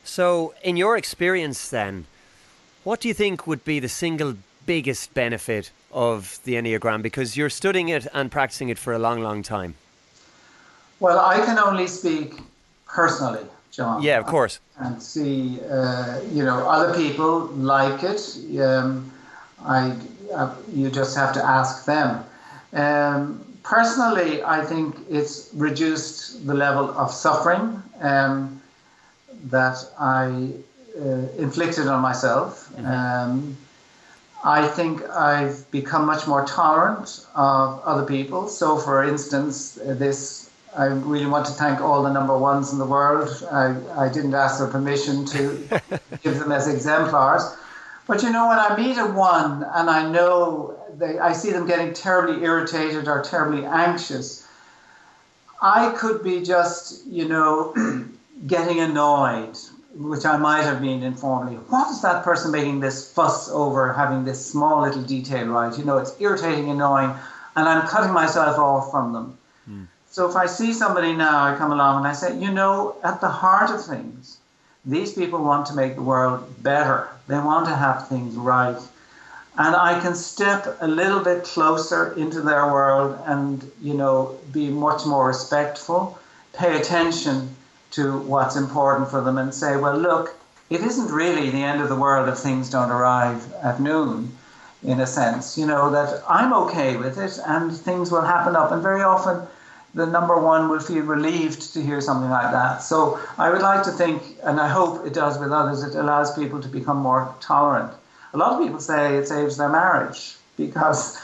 So, in your experience then, what do you think would be the single biggest benefit of the Enneagram? Because you're studying it and practicing it for a long, long time. Well, I can only speak personally, John. Yeah, of course. And see, other people like it. You just have to ask them. Personally, I think it's reduced the level of suffering that I inflicted on myself. I think I've become much more tolerant of other people. So, for instance, I really want to thank all the number ones in the world. I didn't ask their permission to give them as exemplars. But when I meet a one and I know I see them getting terribly irritated or terribly anxious, I could be just, getting annoyed, which I might have been informally. What is that person making this fuss over having this small little detail right? It's irritating, annoying, and I'm cutting myself off from them. So if I see somebody now, I come along and I say, at the heart of things, these people want to make the world better. They want to have things right. And I can step a little bit closer into their world and, be much more respectful, pay attention to what's important for them and say, well, look, it isn't really the end of the world if things don't arrive at noon, in a sense, that I'm okay with it and things will happen up. And very often the number one will feel relieved to hear something like that. So I would like to think, and I hope it does with others, it allows people to become more tolerant. A lot of people say it saves their marriage because,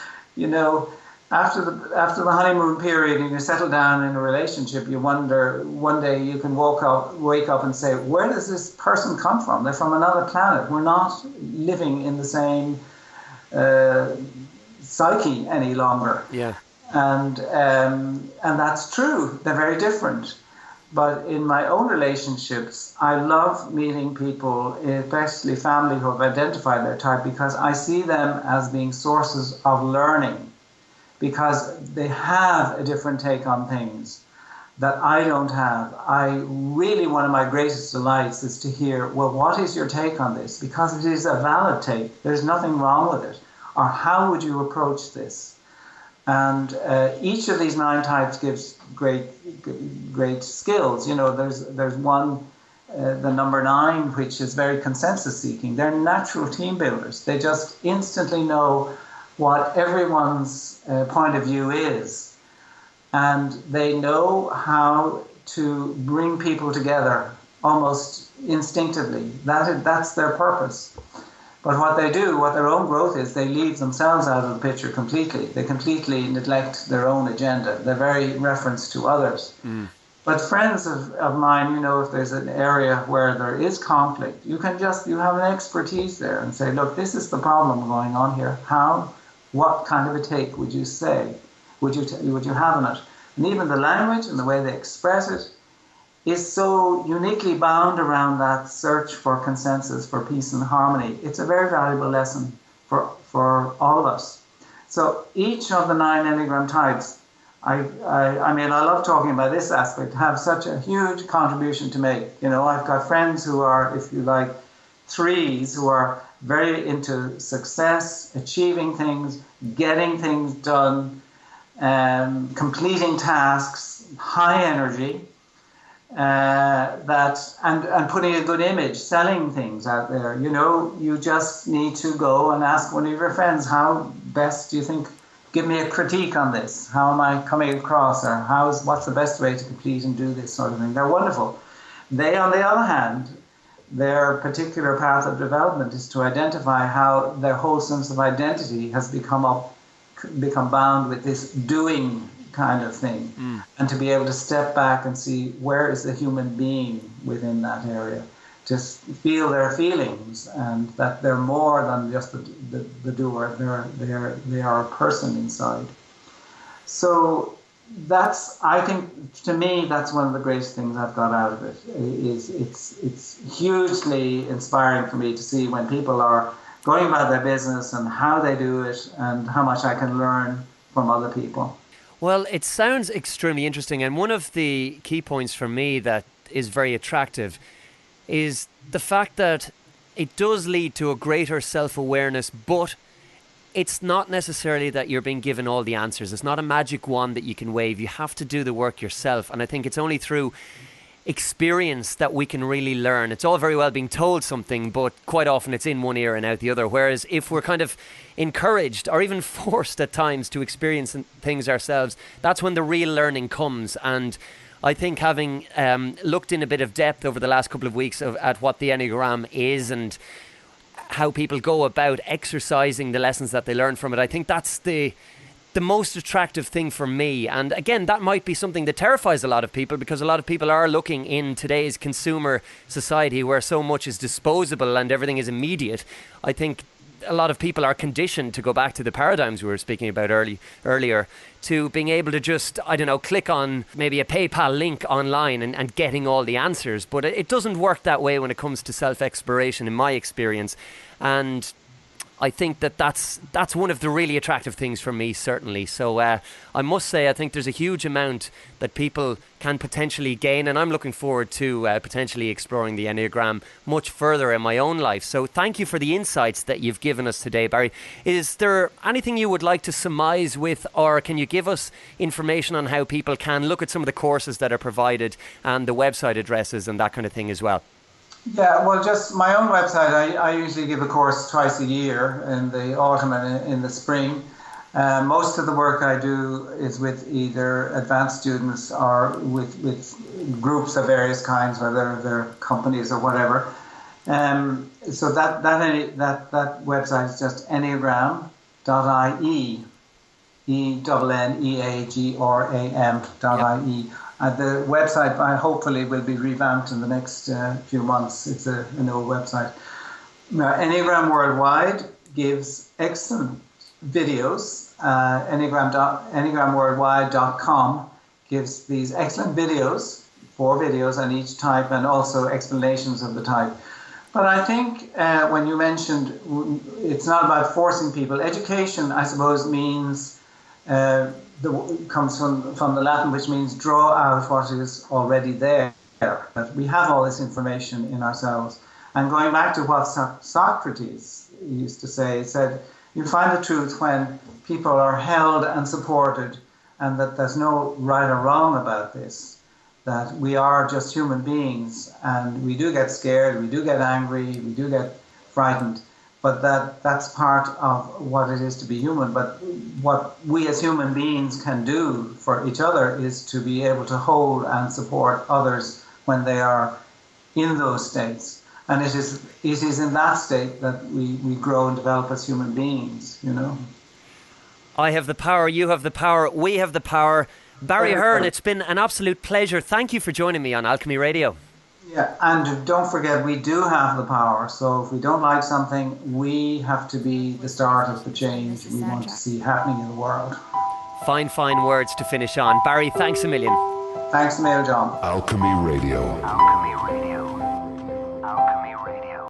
after the honeymoon period and you settle down in a relationship, you wonder, one day you can wake up and say, where does this person come from? They're from another planet. We're not living in the same psyche any longer. Yeah. And that's true. They're very different. But in my own relationships, I love meeting people, especially family who have identified their type, because I see them as being sources of learning, because they have a different take on things that I don't have. One of my greatest delights is to hear, well, what is your take on this? Because it is a valid take. There's nothing wrong with it. Or how would you approach this? And each of these 9 types gives great skills. There's one, the number 9, which is very consensus-seeking. They're natural team builders. They just instantly know what everyone's point of view is, and they know how to bring people together almost instinctively. That's their purpose. But what they do, what their own growth is, they leave themselves out of the picture completely. They completely neglect their own agenda. They're very reference to others. But friends of mine, if there's an area where there is conflict, you have an expertise there and say, look, this is the problem going on here. What kind of a take would you say? Would you have on it? And even the language and the way they express it is so uniquely bound around that search for consensus, for peace and harmony. It's a very valuable lesson for all of us. So each of the 9 Enneagram types, I love talking about this aspect, have such a huge contribution to make. I've got friends who are, if you like, 3s, who are very into success, achieving things, getting things done, completing tasks, high energy, and putting a good image, selling things out there. You just need to go and ask one of your friends, how best do you think, give me a critique on this. How am I coming across? Or what's the best way to complete and do this sort of thing? They're wonderful. They, on the other hand, their particular path of development is to identify how their whole sense of identity has become bound with this doing kind of thing, and to be able to step back and see where is the human being within that area, just feel their feelings, and that they're more than just the doer. They are a person inside. So I think, to me, that's one of the greatest things I've got out of it. It's hugely inspiring for me to see when people are going about their business and how they do it and how much I can learn from other people. Well, it sounds extremely interesting, and one of the key points for me that is very attractive is the fact that it does lead to a greater self-awareness, but it's not necessarily that you're being given all the answers. It's not a magic wand that you can wave. You have to do the work yourself, and I think it's only through experience that we can really learn. It's all very well being told something, but quite often it's in one ear and out the other. Whereas if we're kind of encouraged or even forced at times to experience things ourselves, that's when the real learning comes. And I think having looked in a bit of depth over the last couple of weeks at what the Enneagram is and how people go about exercising the lessons that they learn from it, I think that's the most attractive thing for me. And again, that might be something that terrifies a lot of people, because a lot of people are looking in today's consumer society where so much is disposable and everything is immediate. I think a lot of people are conditioned to go back to the paradigms we were speaking about earlier, to being able to just, I don't know, click on maybe a PayPal link online and getting all the answers. But it doesn't work that way when it comes to self-exploration, in my experience. And I think that's one of the really attractive things for me, certainly. So I must say, I think there's a huge amount that people can potentially gain, and I'm looking forward to potentially exploring the Enneagram much further in my own life. So thank you for the insights that you've given us today, Barry. Is there anything you would like to surmise with, or can you give us information on how people can look at some of the courses that are provided and the website addresses and that kind of thing as well? Yeah, well, just my own website. I usually give a course twice a year, in the autumn and in the spring. Most of the work I do is with either advanced students or with groups of various kinds, whether they're companies or whatever. So that website is just enneagram.ie, enneagram.ie. The website hopefully will be revamped in the next few months. It's an old website. Enneagram Worldwide gives excellent videos. Enneagramworldwide.com gives these excellent videos, 4 videos on each type, and also explanations of the type. But I think when you mentioned it's not about forcing people, education, I suppose, means comes from the Latin, which means draw out what is already there. That we have all this information in ourselves. And going back to what Socrates used to say, he said, you find the truth when people are held and supported, and that there's no right or wrong about this, that we are just human beings, and we do get scared, we do get angry, we do get frightened, but that's part of what it is to be human. But what we as human beings can do for each other is to be able to hold and support others when they are in those states. And it is in that state that we grow and develop as human beings, you know. I have the power, you have the power, we have the power. Barry Ahern, it's been an absolute pleasure. Thank you for joining me on Alchemy Radio. Yeah, and don't forget, we do have the power. So if we don't like something, we have to be the start of the change we want to see happening in the world. Fine words to finish on. Barry, thanks a million. Thanks a million, John. Alchemy Radio. Alchemy Radio.